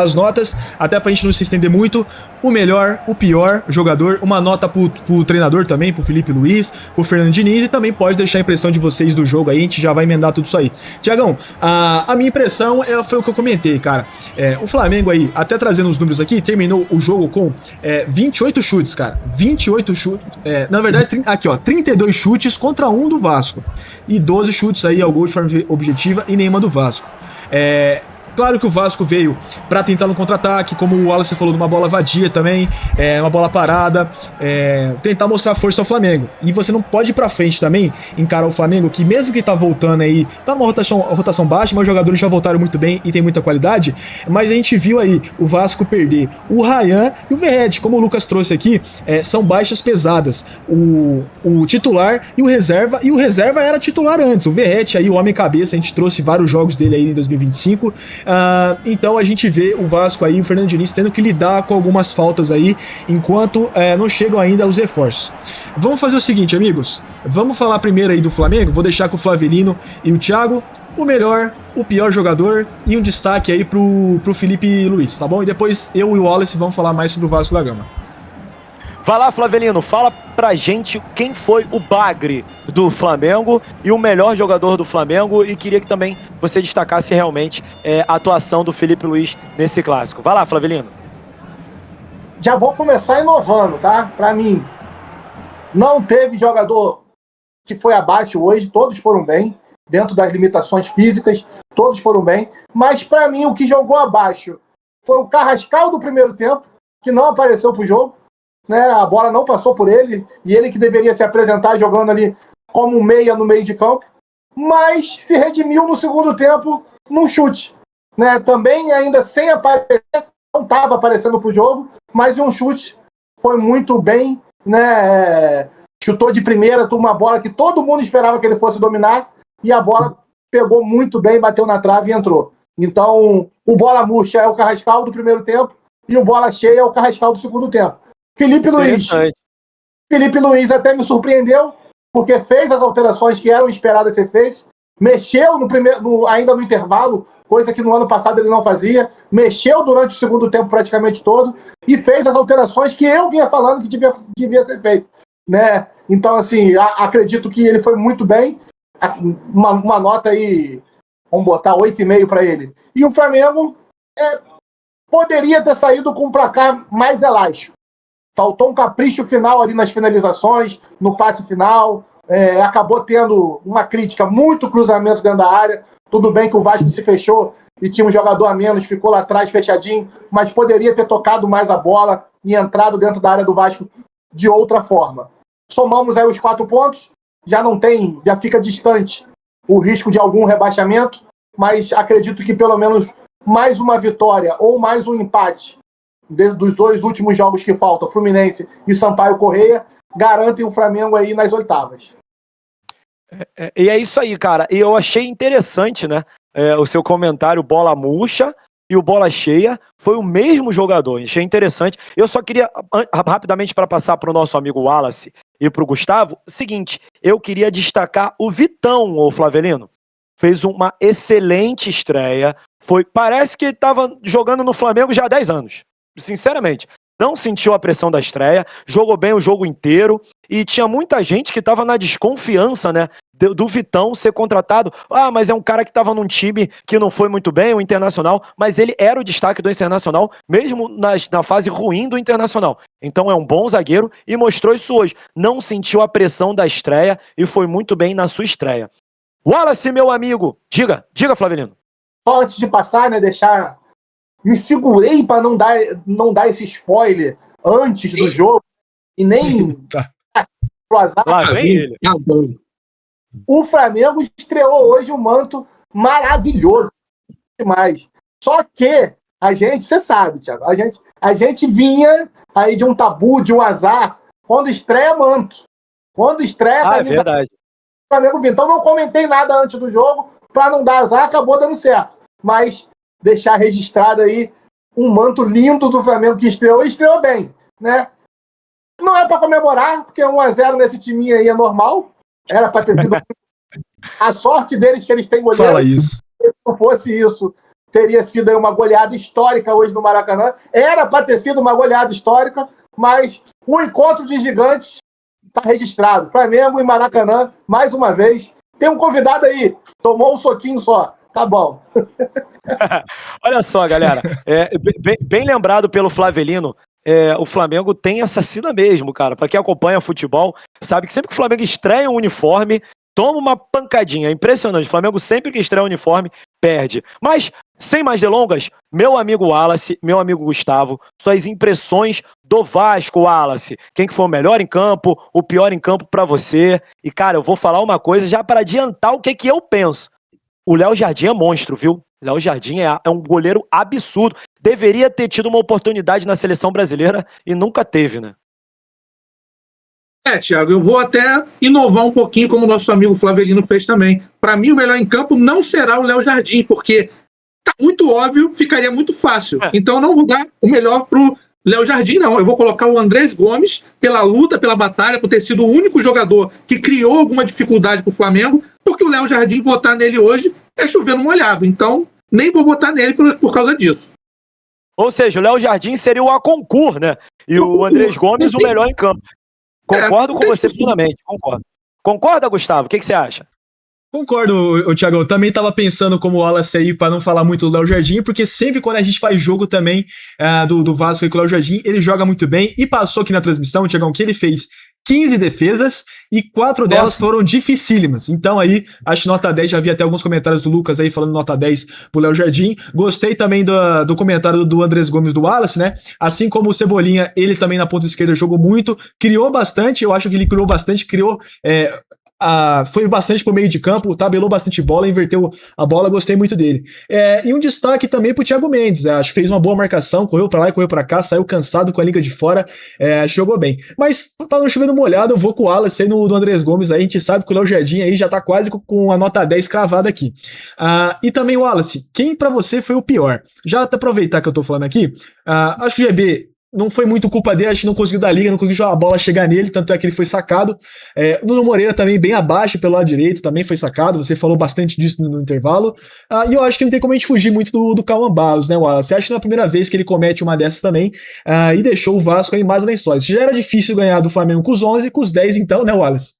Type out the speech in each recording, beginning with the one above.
as notas, até pra gente não se estender muito. O melhor, o pior jogador, uma nota pro treinador também, pro Felipe Luiz, pro Fernando Diniz, e também pode deixar a impressão de vocês do jogo aí, a gente já vai emendar tudo isso aí. Tiagão, a minha impressão foi o que eu comentei, cara. O Flamengo aí, até trazendo os números aqui, terminou o jogo com 28 chutes, cara. 28 chutes. Na verdade, aqui ó, 32 chutes contra 1 do Vasco. E 12 chutes aí ao gol de forma objetiva e nenhuma do Vasco. Claro que o Vasco veio pra tentar no contra-ataque, como o Wallace falou, numa bola vadia também, uma bola parada, tentar mostrar força ao Flamengo. E você não pode ir pra frente também, encarar o Flamengo, que mesmo que tá voltando aí, tá numa rotação baixa, mas os jogadores já voltaram muito bem e tem muita qualidade, mas a gente viu aí o Vasco perder o Ryan e o Verratti, como o Lucas trouxe aqui, são baixas pesadas. O titular e o reserva era titular antes. O Verratti aí, o homem cabeça, a gente trouxe vários jogos dele aí em 2025. Então a gente vê o Vasco aí, o Fernando Diniz tendo que lidar com algumas faltas aí, enquanto não chegam ainda os reforços. Vamos fazer o seguinte, amigos, vamos falar primeiro aí do Flamengo, vou deixar com o Flavelino e o Thiago, o melhor, o pior jogador e um destaque aí pro Felipe Luiz, tá bom? E depois eu e o Wallace vamos falar mais sobre o Vasco da Gama. Vai lá, Flavelino, fala pra gente quem foi o bagre do Flamengo e o melhor jogador do Flamengo, e queria que também você destacasse realmente a atuação do Felipe Luiz nesse clássico. Vai lá, Flavelino. Já vou começar inovando, tá? Pra mim, não teve jogador que foi abaixo hoje, todos foram bem, dentro das limitações físicas, todos foram bem, mas pra mim o que jogou abaixo foi o Carrascal do primeiro tempo, que não apareceu pro jogo. A bola não passou por ele, e ele que deveria se apresentar jogando ali como meia no meio de campo, mas se redimiu no segundo tempo num chute. Também ainda sem aparecer, não estava aparecendo para o jogo, mas um chute foi muito bem, chutou de primeira, uma bola que todo mundo esperava que ele fosse dominar, e a bola pegou muito bem, bateu na trave e entrou. Então, o bola murcha é o Carrascal do primeiro tempo, e o bola cheia é o Carrascal do segundo tempo. Felipe Luiz até me surpreendeu, porque fez as alterações que eram esperadas ser feitas, mexeu ainda no intervalo, coisa que no ano passado ele não fazia, mexeu durante o segundo tempo praticamente todo, e fez as alterações que eu vinha falando que devia ser feito. Então, assim, acredito que ele foi muito bem, uma nota aí, vamos botar 8,5 para ele. E o Flamengo poderia ter saído com um placar mais elástico. Faltou um capricho final ali nas finalizações, no passe final, acabou tendo uma crítica, muito cruzamento dentro da área. Tudo bem que o Vasco se fechou e tinha um jogador a menos, ficou lá atrás fechadinho, mas poderia ter tocado mais a bola e entrado dentro da área do Vasco de outra forma. Somamos aí os 4 pontos, já fica distante o risco de algum rebaixamento, mas acredito que pelo menos mais uma vitória ou mais um empate dos 2 últimos jogos que faltam, Fluminense e Sampaio Corrêa, garantem o Flamengo aí nas oitavas. E é isso aí, cara. E eu achei interessante, o seu comentário, bola murcha e o bola cheia, foi o mesmo jogador. Achei interessante. Eu só queria, rapidamente, para passar para o nosso amigo Wallace e para o Gustavo, o seguinte, eu queria destacar o Vitão, o Flavelino. Fez uma excelente estreia. Parece que ele estava jogando no Flamengo já há 10 anos. Sinceramente, não sentiu a pressão da estreia, jogou bem o jogo inteiro, e tinha muita gente que estava na desconfiança, do Vitão ser contratado. Mas é um cara que estava num time que não foi muito bem, o Internacional, mas ele era o destaque do Internacional, mesmo na fase ruim do Internacional. Então é um bom zagueiro e mostrou isso hoje. Não sentiu a pressão da estreia e foi muito bem na sua estreia. Wallace, meu amigo, diga, Flavelino. Só antes de passar, me segurei para não dar esse spoiler antes do jogo e nem pro azar. Lá vem ele. O Flamengo estreou hoje um manto maravilhoso demais. Só que você sabe, Thiago, a gente vinha aí de um tabu, de um azar, quando estreia manto. Quando estreia camisa, é verdade. O Flamengo vinha. Então não comentei nada antes do jogo para não dar azar, acabou dando certo. Mas deixar registrado aí um manto lindo do Flamengo que estreou bem, Não é para comemorar, porque 1-0 nesse timinho aí é normal. Era para ter sido a sorte deles que eles têm goleiro. Fala isso. Se não fosse isso, teria sido aí uma goleada histórica hoje no Maracanã. Era para ter sido uma goleada histórica, mas o encontro de gigantes está registrado. Flamengo e Maracanã, mais uma vez. Tem um convidado aí, tomou um soquinho só. Tá bom. Olha só, galera, bem lembrado pelo Flavelino, o Flamengo tem essa sina mesmo, cara. Pra quem acompanha futebol, sabe que sempre que o Flamengo estreia um uniforme, toma uma pancadinha. É impressionante. O Flamengo sempre que estreia um uniforme, perde. Mas, sem mais delongas, meu amigo Wallace, meu amigo Gustavo, suas impressões do Vasco, Wallace. Quem que foi o melhor em campo, o pior em campo pra você? E, cara, eu vou falar uma coisa já para adiantar o que eu penso. O Léo Jardim é monstro, viu? Léo Jardim é um goleiro absurdo. Deveria ter tido uma oportunidade na seleção brasileira e nunca teve, né? Thiago, eu vou até inovar um pouquinho, como o nosso amigo Flavelino fez também. Para mim, o melhor em campo não será o Léo Jardim, porque tá muito óbvio, ficaria muito fácil. Então, eu não vou dar o melhor pro Léo Jardim, não. Eu vou colocar o Andrés Gomes pela luta, pela batalha, por ter sido o único jogador que criou alguma dificuldade pro Flamengo, porque o Léo Jardim votar nele hoje é chover no molhado. Então, nem vou votar nele por causa disso. Ou seja, o Léo Jardim seria o Aconcur, né? E o Andrés Gomes o melhor em campo. Concordo com você plenamente, concordo. Concorda, Gustavo? O que você acha? Concordo, Thiago. Eu também tava pensando como o Wallace aí, pra não falar muito do Léo Jardim, porque sempre quando a gente faz jogo também do Vasco aí com o Léo Jardim, ele joga muito bem e passou aqui na transmissão, Thiagão, que ele fez 15 defesas e 4 delas foram dificílimas. Então aí, acho nota 10, já vi até alguns comentários do Lucas aí falando nota 10 pro Léo Jardim. Gostei também do comentário do Andrés Gomes do Wallace, né? Assim como o Cebolinha, ele também na ponta esquerda jogou muito, criou bastante, eu acho que ele criou bastante, foi bastante pro meio de campo, tabelou bastante bola, inverteu a bola, gostei muito dele. E um destaque também pro Thiago Mendes, acho que fez uma boa marcação, correu pra lá e correu pra cá, saiu cansado com a liga de fora, jogou bem. Mas, pra não chover no molhado, eu vou com o Wallace aí do Andrés Gomes, aí a gente sabe que o Léo Jardim aí já tá quase com a nota 10 cravada aqui. E também, Wallace, quem pra você foi o pior? Já até aproveitar que eu tô falando aqui, acho que o GB não foi muito culpa dele, acho que não conseguiu dar liga, não conseguiu jogar a bola chegar nele, tanto é que ele foi sacado. O Nuno Moreira também bem abaixo pelo lado direito, também foi sacado, você falou bastante disso no intervalo. E eu acho que não tem como a gente fugir muito do Cauã Barros, né, Wallace? Você acha que não é a primeira vez que ele comete uma dessas também, e deixou o Vasco aí mais lençóis. Já era difícil ganhar do Flamengo com os 11, com os 10 então, né, Wallace?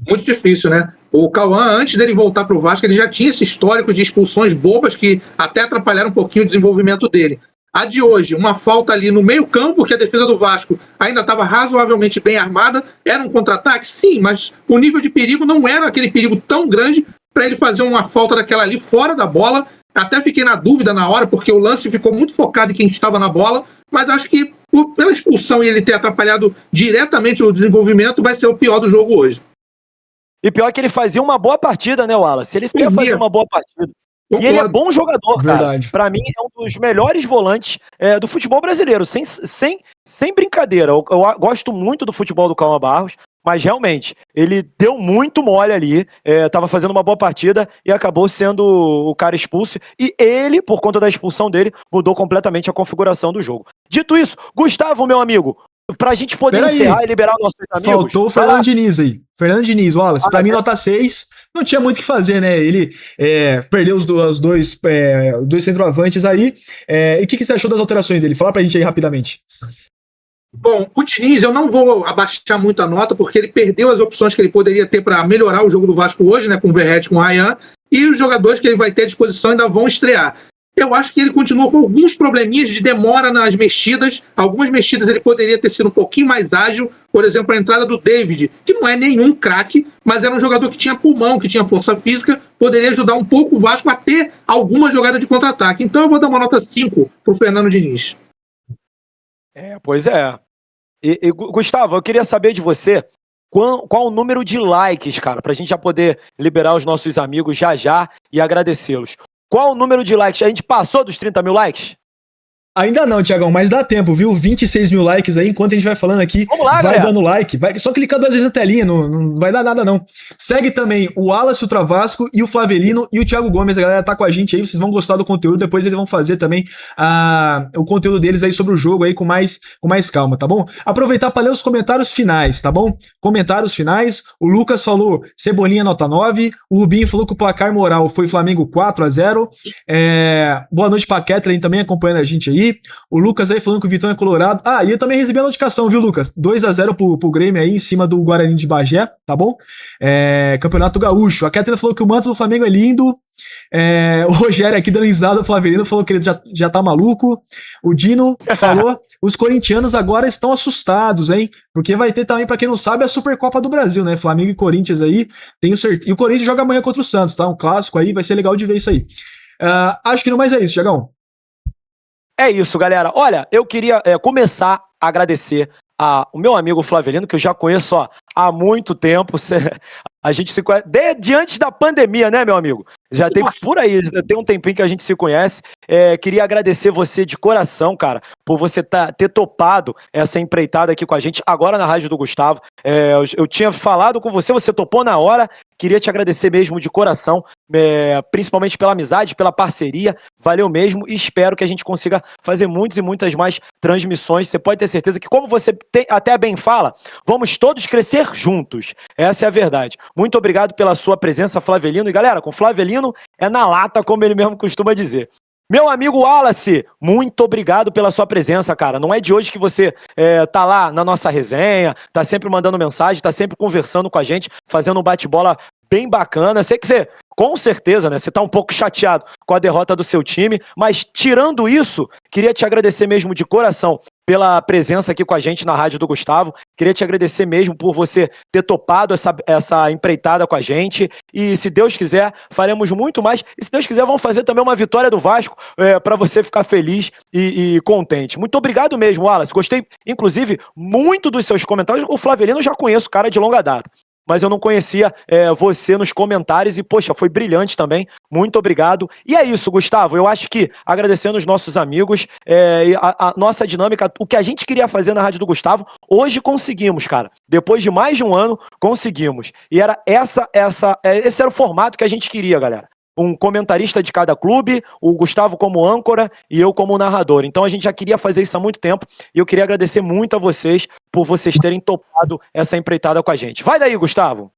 Muito difícil, né? O Cauã, antes dele voltar pro Vasco, ele já tinha esse histórico de expulsões bobas que até atrapalharam um pouquinho o desenvolvimento dele. A de hoje, uma falta ali no meio campo, que a defesa do Vasco ainda estava razoavelmente bem armada. Era um contra-ataque? Sim, mas o nível de perigo não era aquele perigo tão grande para ele fazer uma falta daquela ali fora da bola. Até fiquei na dúvida na hora, porque o lance ficou muito focado em quem estava na bola, mas acho que pela expulsão e ele ter atrapalhado diretamente o desenvolvimento, vai ser o pior do jogo hoje. E pior que ele fazia uma boa partida, né, Wallace? Ele ia fazer uma boa partida. E ele é bom jogador, cara. Pra mim, é um dos melhores volantes do futebol brasileiro, sem brincadeira. Eu gosto muito do futebol do Cauã Barros, mas realmente, ele deu muito mole ali, tava fazendo uma boa partida e acabou sendo o cara expulso. E ele, por conta da expulsão dele, mudou completamente a configuração do jogo. Dito isso, Gustavo, meu amigo, pra gente poder encerrar e liberar nossos amigos... Faltou o Fernando Diniz aí. Fernando Diniz, Wallace, pra mim nota 6, não tinha muito o que fazer, né? Ele perdeu os dois centroavantes aí. E o que você achou das alterações dele? Fala pra gente aí rapidamente. Bom, o Diniz, eu não vou abaixar muito a nota, porque ele perdeu as opções que ele poderia ter para melhorar o jogo do Vasco hoje, né? Com o Verratti, com o Ryan, e os jogadores que ele vai ter à disposição ainda vão estrear. Eu acho que ele continuou com alguns probleminhas de demora nas mexidas. Algumas mexidas ele poderia ter sido um pouquinho mais ágil. Por exemplo, a entrada do David, que não é nenhum craque, mas era um jogador que tinha pulmão, que tinha força física, poderia ajudar um pouco o Vasco a ter alguma jogada de contra-ataque. Então eu vou dar uma nota 5 pro Fernando Diniz. Pois é. E Gustavo, eu queria saber de você qual o número de likes, cara, pra gente já poder liberar os nossos amigos já e agradecê-los. Qual o número de likes? A gente passou dos 30 mil likes? Ainda não, Thiagão, mas dá tempo, viu? 26 mil likes aí, enquanto a gente vai falando aqui. Vamos lá, vai galera. dando like, vai só clicar 2 vezes na telinha, não vai dar nada não. Segue também o Wallace, o Travasco e o Flavelino e o Thiago Gomes, a galera tá com a gente aí, vocês vão gostar do conteúdo, depois eles vão fazer também o conteúdo deles aí sobre o jogo aí com mais calma, tá bom? Aproveitar para ler os comentários finais, tá bom? Comentários finais, o Lucas falou Cebolinha nota 9, o Rubinho falou que o placar moral foi Flamengo 4-0, boa noite pra Kathleen também acompanhando a gente aí. O Lucas aí falando que o Vitão é colorado. E eu também recebi a notificação, viu, Lucas? 2-0 pro Grêmio aí, em cima do Guarani de Bagé, tá bom? Campeonato Gaúcho. A Kathleen falou que o manto do Flamengo é lindo. O Rogério aqui dando risada, o Flavelino falou que ele já tá maluco. O Dino falou, os corintianos agora estão assustados, hein? Porque vai ter também, pra quem não sabe, a Supercopa do Brasil, né? Flamengo e Corinthians aí, tenho certeza. E o Corinthians joga amanhã contra o Santos, tá? Um clássico aí, vai ser legal de ver isso aí. Acho que não mais é isso, Thiagão. É isso, galera. Olha, eu queria começar a agradecer o meu amigo Flavelino, que eu já conheço há muito tempo. A gente se conhece desde antes da pandemia, né, meu amigo? Já tem por aí, já tem um tempinho que a gente se conhece. Queria agradecer você de coração, cara, por você ter topado essa empreitada aqui com a gente, agora na Rádio do Gustavo. Eu tinha falado com você, você topou na hora. Queria te agradecer mesmo de coração, principalmente pela amizade, pela parceria. Valeu mesmo e espero que a gente consiga fazer muitas e muitas mais transmissões. Você pode ter certeza que, como você até bem fala, vamos todos crescer juntos. Essa é a verdade. Muito obrigado pela sua presença, Flavelino. E galera, com Flavelino é na lata, como ele mesmo costuma dizer. Meu amigo Wallace, muito obrigado pela sua presença, cara. Não é de hoje que você tá lá na nossa resenha, tá sempre mandando mensagem, tá sempre conversando com a gente, fazendo um bate-bola bem bacana. Sei que você, com certeza, né, você tá um pouco chateado com a derrota do seu time, mas tirando isso, queria te agradecer mesmo de coração pela presença aqui com a gente na Rádio do Gustavo. Queria te agradecer mesmo por você ter topado essa empreitada com a gente. E se Deus quiser, faremos muito mais. E se Deus quiser, vamos fazer também uma vitória do Vasco para você ficar feliz e contente. Muito obrigado mesmo, Wallace. Gostei, inclusive, muito dos seus comentários. O Flavelino eu já conheço, cara de longa data. Mas eu não conhecia você nos comentários e, poxa, foi brilhante também. Muito obrigado. E é isso, Gustavo. Eu acho que, agradecendo os nossos amigos, a nossa dinâmica, o que a gente queria fazer na Rádio do Gustavo, hoje conseguimos, cara. Depois de mais de um ano, conseguimos. E era esse era o formato que a gente queria, galera. Um comentarista de cada clube, o Gustavo como âncora e eu como narrador. Então a gente já queria fazer isso há muito tempo e eu queria agradecer muito a vocês por vocês terem topado essa empreitada com a gente. Vai daí, Gustavo!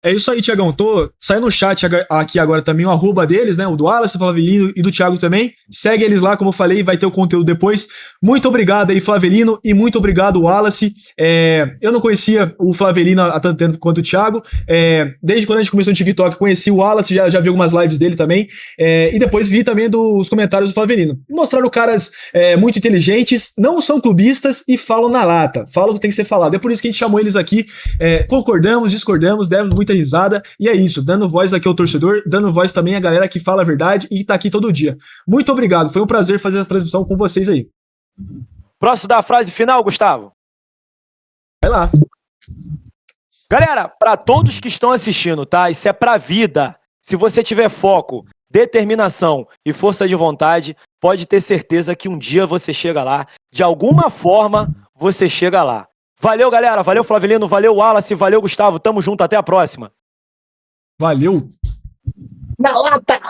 É isso aí, Thiagão. Tô saindo no chat aqui agora também o arroba deles, né? O do Wallace, do Flavelino e do Thiago também. Segue eles lá, como eu falei, vai ter o conteúdo depois. Muito obrigado aí, Flavelino, e muito obrigado, Wallace. Eu não conhecia o Flavelino há tanto tempo quanto o Thiago. Desde quando a gente começou no TikTok, conheci o Wallace, já vi algumas lives dele também. E depois vi também dos comentários do Flavelino. Mostraram caras muito inteligentes, não são clubistas e falam na lata. Falam o que tem que ser falado. É por isso que a gente chamou eles aqui. Concordamos, discordamos, demos muita risada, e é isso, dando voz aqui ao torcedor, dando voz também à galera que fala a verdade e tá aqui todo dia. Muito obrigado, foi um prazer fazer essa transmissão com vocês aí. Posso dar a frase final, Gustavo? Vai lá. Galera, para todos que estão assistindo, tá? Isso é pra vida. Se você tiver foco, determinação e força de vontade, pode ter certeza que um dia você chega lá. De alguma forma, você chega lá. Valeu, galera. Valeu, Flavelino. Valeu, Wallace. Valeu, Gustavo. Tamo junto. Até a próxima. Valeu. Na lata!